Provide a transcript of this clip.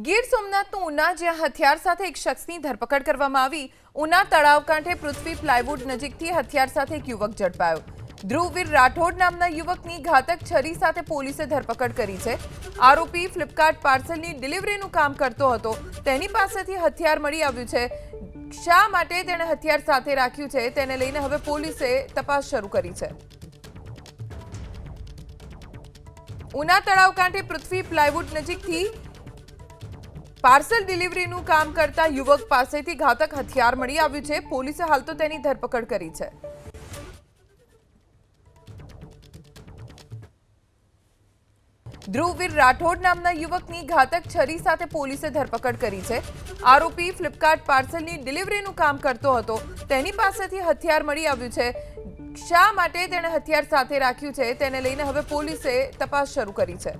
ગીર સોમનાથનું ઉના, જ્યાં હથિયાર સાથે એક શખ્સની ધરપકડ કરવામાં આવી। ઉના તળાવ કાંઠે પૃથ્વી પ્લાયવુડ નજીકથી હથિયાર સાથે એક યુવક ઝડપાયો। ધ્રુવવીર રાઠોડ નામના યુવકની ઘાતક છરી સાથે પોલીસે ધરપકડ કરી છે। આરોપી ફ્લિપકાર્ટ પાર્સલની ડિલિવરીનું કામ કરતો હતો। તેની પાસેથી હથિયાર મળી આવ્યું છે। શા માટે તેણે હથિયાર સાથે રાખ્યું છે તેને લઈને હવે પોલીસે તપાસ શરૂ કરી છે। ઉના તળાવ કાંઠે પૃથ્વી પ્લાયવુડ નજીકથી પાર્સલ ડિલિવરીનું કામ કરતા યુવક પાસેથી ઘાતક હથિયાર મળી આવ્યું છે। પોલીસે હાલ તો તેની ધરપકડ કરી છે। ધ્રુવવીર રાઠોડ નામના યુવકની ઘાતક છરી સાથે પોલીસે ધરપકડ કરી છે। આરોપી ફ્લિપકાર્ટ પાર્સલની ડિલિવરીનું કામ કરતો હતો। તેની પાસેથી હથિયાર મળી આવ્યું છે। શા માટે તેણે હથિયાર સાથે રાખ્યું છે તેને લઈને હવે પોલીસે તપાસ શરૂ કરી છે।